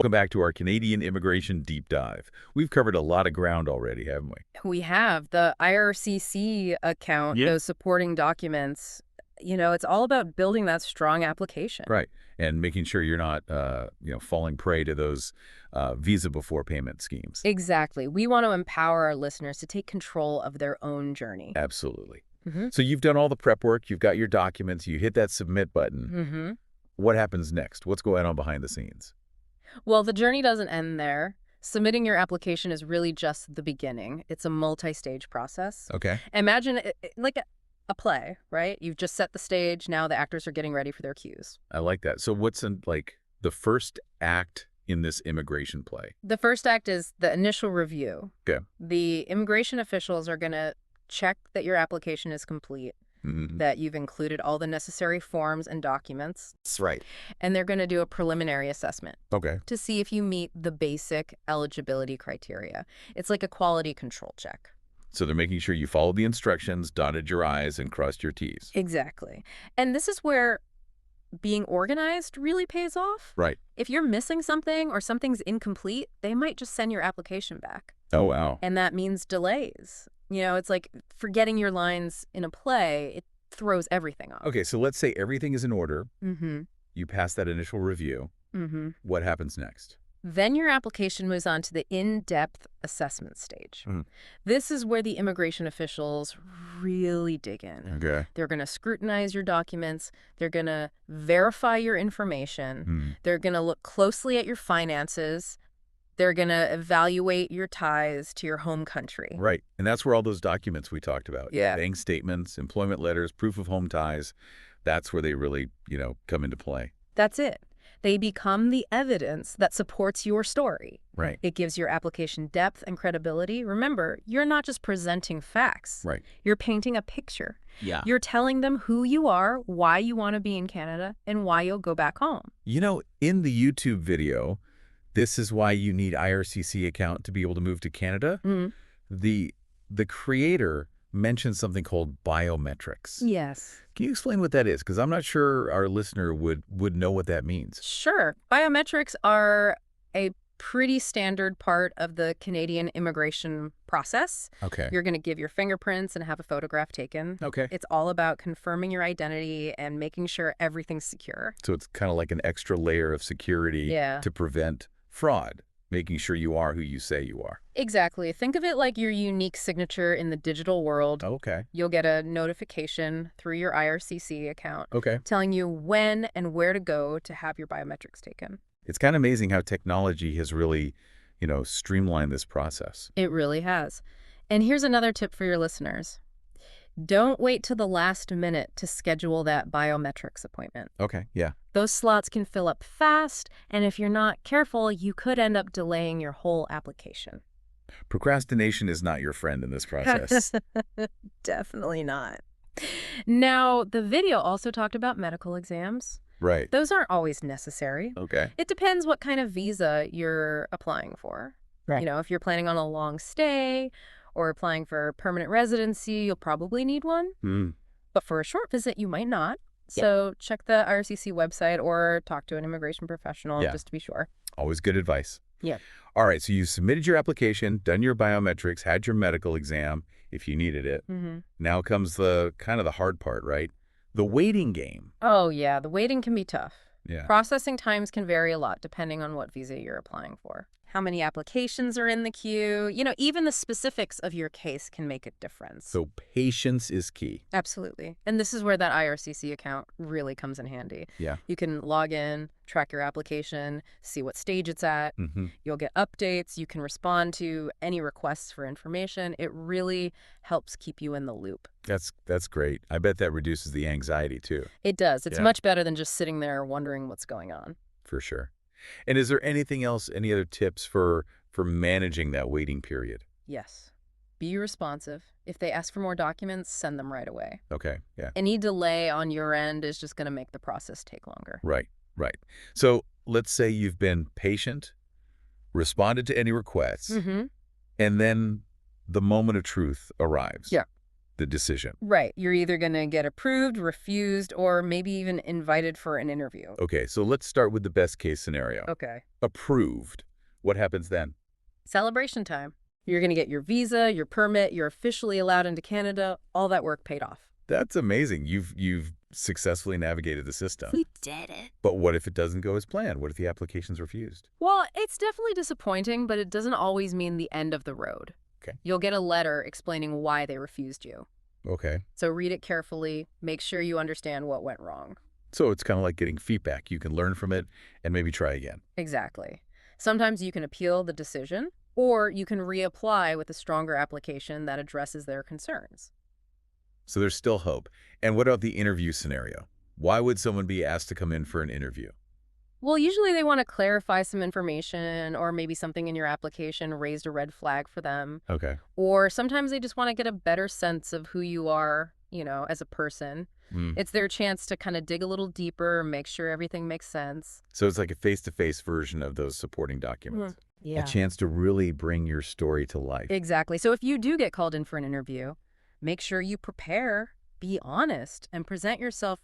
Welcome back to our Canadian immigration deep dive. We've covered a lot of ground already, haven't we? We have the IRCC account, Yeah. those supporting documents. It's all about building that strong application. Right. And making sure you're not, falling prey to those visa before payment schemes. Exactly. We want to empower our listeners to take control of their own journey. Absolutely. hmm So you've done all the prep work, you've got your documents, you hit that submit button. hmm What happens next? What's going on behind the scenes? Well, the journey doesn't end there. Submitting your application is really just the beginning. It's a multi-stage process. Okay. Imagine it like a play, right? You've just set the stage. Now the actors are getting ready for their cues. I like that. So what's in, the first act in this immigration play? The first act is the initial review. Okay. The immigration officials are going to check that your application is complete, Mm-hmm. that you've included all the necessary forms and documents, That's right. and they're going to do a preliminary assessment Okay. to see if you meet the basic eligibility criteria. It's like a quality control check. So they're making sure you followed the instructions, dotted your I's, and crossed your T's. Exactly. And this is where being organized really pays off. Right. If you're missing something or something's incomplete, they might just send your application back. Oh, wow. And that means delays. It's like forgetting your lines in a play, it throws everything off. Okay, so let's say everything is in order. Mm-hmm. You pass that initial review. Mm-hmm. What happens next? Then your application moves on to the in-depth assessment stage. Mhm. This is where the immigration officials really dig in. Okay. They're going to scrutinize your documents. They're going to verify your information. They're going to look closely at your finances. They're going to evaluate your ties to your home country. Right. And that's where all those documents we talked about. Yeah. Bank statements, employment letters, proof of home ties. That's where they really, come into play. That's it. They become the evidence that supports your story. Right. It gives your application depth and credibility. Remember, you're not just presenting facts. Right. You're painting a picture. Yeah. You're telling them who you are, why you want to be in Canada, and why you'll go back home. In the YouTube video, this is why you need IRCC account to be able to move to Canada. Mm. The creator mentioned something called biometrics. Yes. Can you explain what that is? Because I'm not sure our listener would know what that means. Sure. Biometrics are a pretty standard part of the Canadian immigration process. Okay. You're going to give your fingerprints and have a photograph taken. Okay. It's all about confirming your identity and making sure everything's secure. So it's kind of like an extra layer of security Yeah. to prevent fraud, making sure you are who you say you are. Exactly. Think of it like your unique signature in the digital world. Okay. You'll get a notification through your IRCC account Okay. telling you when and where to go to have your biometrics taken. It's kind of amazing how technology has really, streamlined this process. It really has. And here's another tip for your listeners. Don't wait till the last minute to schedule that biometrics appointment. Okay. Yeah. Those slots can fill up fast, and if you're not careful, you could end up delaying your whole application. Procrastination is not your friend in this process. Definitely not. Now, the video also talked about medical exams. Right. Those aren't always necessary. Okay. It depends what kind of visa you're applying for. Right. If you're planning on a long stay or applying for permanent residency, you'll probably need one. Hmm. But for a short visit, you might not. So check the IRCC website or talk to an immigration professional just to be sure. Always good advice. Yeah. All right. So you submitted your application, done your biometrics, had your medical exam if you needed it. Mm-hmm. Now comes the kind of the hard part, right? The waiting game. Oh, yeah. The waiting can be tough. Yeah. Processing times can vary a lot depending on what visa you're applying for. How many applications are in the queue? Even the specifics of your case can make a difference. So patience is key. Absolutely. And this is where that IRCC account really comes in handy. Yeah. You can log in, track your application, see what stage it's at. Mm-hmm. You'll get updates. You can respond to any requests for information. It really helps keep you in the loop. That's great. I bet that reduces the anxiety too. It does. It's Yeah. much better than just sitting there wondering what's going on. For sure. And is there anything else, any other tips for managing that waiting period? Yes. Be responsive. If they ask for more documents, send them right away. Okay. Yeah. Any delay on your end is just going to make the process take longer. Right. Right. So let's say you've been patient, responded to any requests, Mm-hmm. and then the moment of truth arrives. Yeah. the decision. Right. You're either going to get approved, refused, or maybe even invited for an interview. Okay, so let's start with the best case scenario. Okay. Approved. What happens then? Celebration time. You're going to get your visa, your permit, you're officially allowed into Canada, all that work paid off. That's amazing. You've successfully navigated the system. We did it. But what if it doesn't go as planned? What if the application's refused? Well, it's definitely disappointing, but it doesn't always mean the end of the road. Okay. You'll get a letter explaining why they refused you. Okay. So read it carefully, make sure you understand what went wrong. So it's kind of like getting feedback. You can learn from it and maybe try again. Exactly. Sometimes you can appeal the decision, or you can reapply with a stronger application that addresses their concerns. So there's still hope. And what about the interview scenario? Why would someone be asked to come in for an interview? Well, usually they want to clarify some information, or maybe something in your application raised a red flag for them. Okay. Or sometimes they just want to get a better sense of who you are, as a person. Mm. It's their chance to kind of dig a little deeper, make sure everything makes sense. So it's like a face-to-face version of those supporting documents. Yeah. A chance to really bring your story to life. Exactly. So if you do get called in for an interview, make sure you prepare, be honest, and present yourself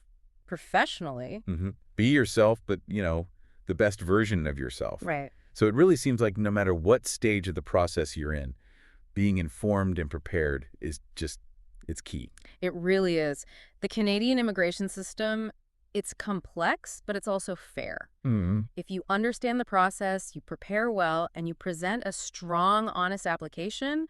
professionally. Mm-hmm. Be yourself, but, the best version of yourself. Right. So it really seems like no matter what stage of the process you're in, being informed and prepared is it's key. It really is. The Canadian immigration system, it's complex, but it's also fair. Mm-hmm. If you understand the process, you prepare well, and you present a strong, honest application,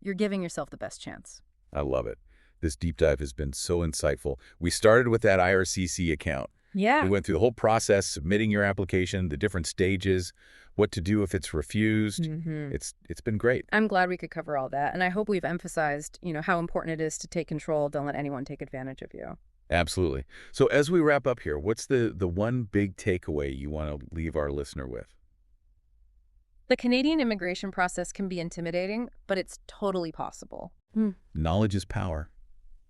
you're giving yourself the best chance. I love it. This deep dive has been so insightful. We started with that IRCC account. Yeah. We went through the whole process, submitting your application, the different stages, what to do if it's refused. Mm-hmm. It's been great. I'm glad we could cover all that, and I hope we've emphasized, how important it is to take control. Don't let anyone take advantage of you. Absolutely. So as we wrap up here, what's the one big takeaway you want to leave our listener with? The Canadian immigration process can be intimidating, but it's totally possible. Knowledge is power.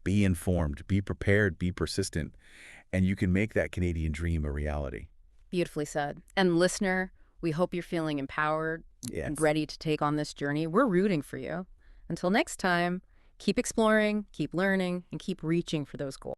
Be informed, be prepared, be persistent, and you can make that Canadian dream a reality. Beautifully said. And listener, we hope you're feeling empowered and ready to take on this journey. We're rooting for you. Until next time, keep exploring, keep learning, and keep reaching for those goals.